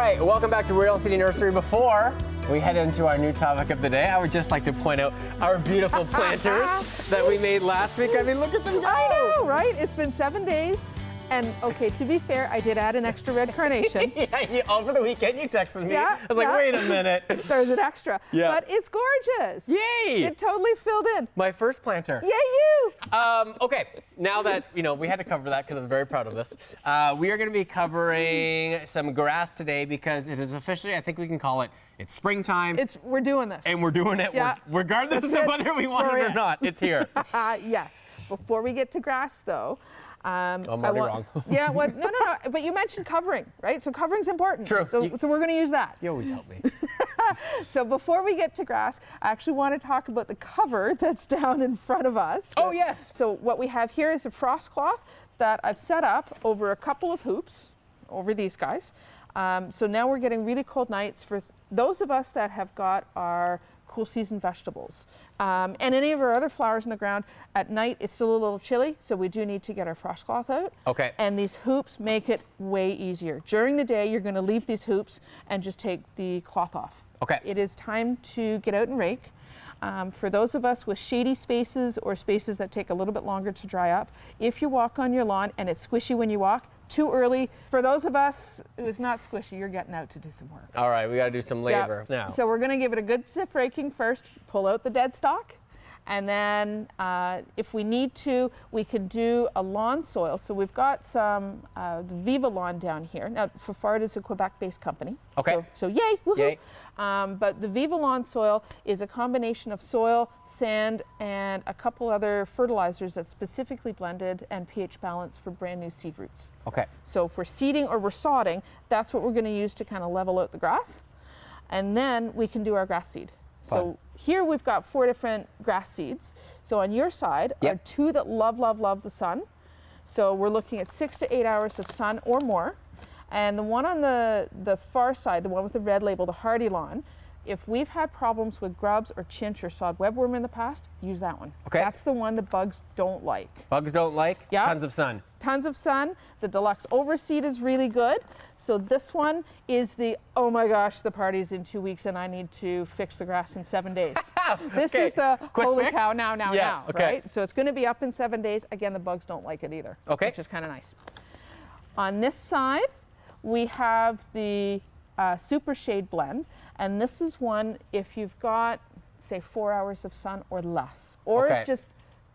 right, welcome back to Royal City Nursery. Before we head into our new topic of the day, I would just like to point out our beautiful planters that we made last week. I mean, look at them go! I know, right? It's been 7 days. And okay, to be fair, I did add an extra red carnation. Yeah, over the weekend you texted me. Yeah, I was like, wait a minute. There's an extra. Yeah. But it's gorgeous. Yay! It totally filled in. My first planter. Yay, you! Okay, now that, we had to cover that because I'm very proud of this. We are going to be covering some grass today because it is officially, I think we can call it, it's springtime. We're doing this. And we're doing it regardless of whether we want it or not. It's here. Yes. Before we get to grass, though, I'm already wrong. Yeah, well, no. But you mentioned covering, right? So covering's important. True. So we're going to use that. You always help me. So before we get to grass, I actually want to talk about the cover that's down in front of us. Oh, yes. So what we have here is a frost cloth that I've set up over a couple of hoops, over these guys. So now we're getting really cold nights for those of us that have got our cool season vegetables. And any of our other flowers in the ground, at night it's still a little chilly, so we do need to get our frost cloth out. Okay. And these hoops make it way easier. During the day, you're going to leave these hoops and just take the cloth off. Okay. It is time to get out and rake. For those of us with shady spaces or spaces that take a little bit longer to dry up, if you walk on your lawn and it's squishy when you walk, too early. For those of us who's not squishy, you're getting out to do some work. All right, we got to do some labor now. So we're going to give it a good stiff raking first, pull out the dead stalk, and then if we need to, we can do a lawn soil. So we've got some Viva Lawn down here. Now, Fafard is a Quebec-based company. Okay. So yay, woohoo. Yay. But the Viva Lawn soil is a combination of soil, sand, and a couple other fertilizers that's specifically blended and pH balanced for brand new seed roots. Okay. So if we're seeding or we're sodding, that's what we're going to use to kind of level out the grass. And then we can do our grass seed. So here we've got 4 different grass seeds. So on your side are 2 that love the sun. So we're looking at 6 to 8 hours of sun or more. And the one on the far side, the one with the red label, the hardy lawn, if we've had problems with grubs or chinch or sod webworm in the past, use that one. Okay. That's the one the bugs don't like. Bugs don't like? Yeah. Tons of sun. Tons of sun. The deluxe overseed is really good. So this one is the, oh my gosh, the party's in 2 weeks and I need to fix the grass in 7 days. This is the quick holy fix? cow, now, Okay. right? So it's going to be up in 7 days. Again, the bugs don't like it either, which is kind of nice. On this side, we have the Super Shade Blend. And this is one if you've got, say, 4 hours of sun or less, or it's just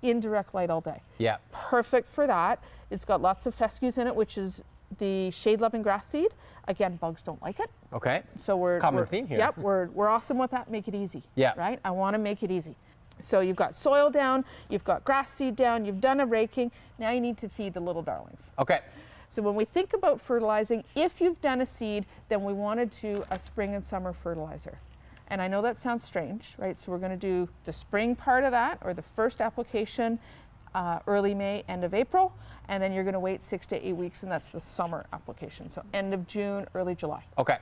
indirect light all day. Yeah. Perfect for that. It's got lots of fescues in it, which is the shade-loving grass seed. Again, bugs don't like it. Okay. So we're common theme here. Yep, we're awesome with that. Make it easy. Yeah. Right? I want to make it easy. So you've got soil down, you've got grass seed down, you've done a raking. Now you need to feed the little darlings. Okay. So when we think about fertilizing, if you've done a seed, then we want to do a spring and summer fertilizer. And I know that sounds strange, right? So we're going to do the spring part of that, or the first application, early May, end of April, and then you're going to wait 6 to 8 weeks, and that's the summer application. So end of June, early July. Okay.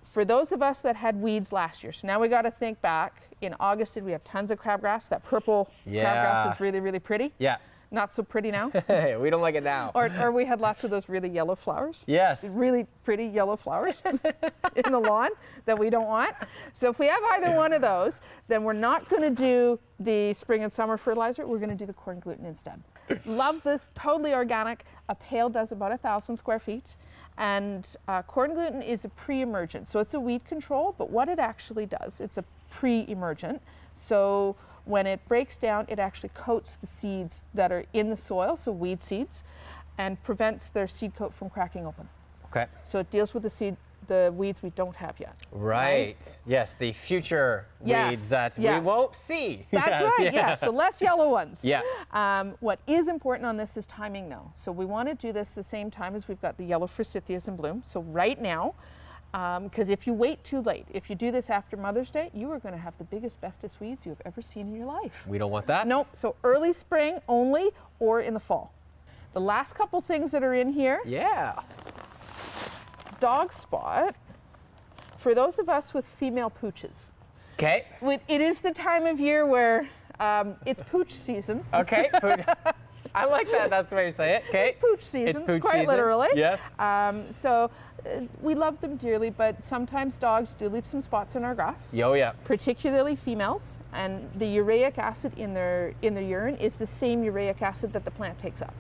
For those of us that had weeds last year, so now we got to think back. In August, did we have tons of crabgrass? That purple crabgrass is really, really pretty. Yeah. Not so pretty now. Hey, we don't like it now. Or we had lots of those really yellow flowers. Yes. Really pretty yellow flowers in the lawn that we don't want. So if we have either one of those, then we're not going to do the spring and summer fertilizer. We're going to do the corn gluten instead. Love this, totally organic. A pail does about 1,000 square feet. And corn gluten is a pre-emergent. So it's a weed control, but what it actually does, it's a pre-emergent. So when it breaks down, it actually coats the seeds that are in the soil, so weed seeds, and prevents their seed coat from cracking open. Okay. So it deals with the weeds we don't have yet. Right. Yes, the future weeds that we won't see. That's right, yeah. So less yellow ones. Yeah. What is important on this is timing, though. So we want to do this the same time as we've got the yellow forsythias in bloom. So right now, because if you wait too late, if you do this after Mother's Day, you are going to have the biggest, bestest weeds you have ever seen in your life. We don't want that. Nope. So early spring only, or in the fall. The last couple things that are in here. Yeah. Dog spot. For those of us with female pooches. Okay. It is the time of year where it's pooch season. Okay. I like that. That's the way you say it. Okay. It's pooch season. It's pooch quite season. literally. Yes. So we love them dearly, but sometimes dogs do leave some spots in our grass. Oh yeah. Particularly females, and the ureic acid in their urine is the same ureic acid that the plant takes up.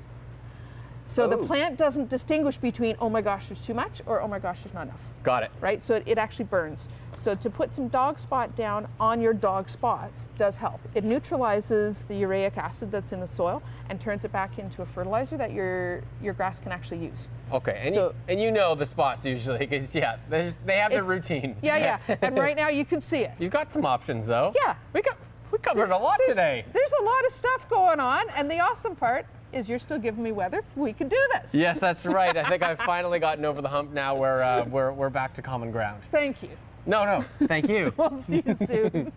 So the plant doesn't distinguish between, oh my gosh, there's too much, or oh my gosh, there's not enough. Got it. Right? So it actually burns. So to put some dog spot down on your dog spots does help. It neutralizes the ureic acid that's in the soil and turns it back into a fertilizer that your grass can actually use. Okay, and, So- you know the spots usually, because they have their routine. Yeah. And right now you can see it. You've got some options though. Yeah. We covered a lot today. There's a lot of stuff going on, and the awesome part is you're still giving me weather. We can do this. Yes, that's right. I think I've finally gotten over the hump now where we're back to common ground. Thank you. No, thank you. We'll see you soon.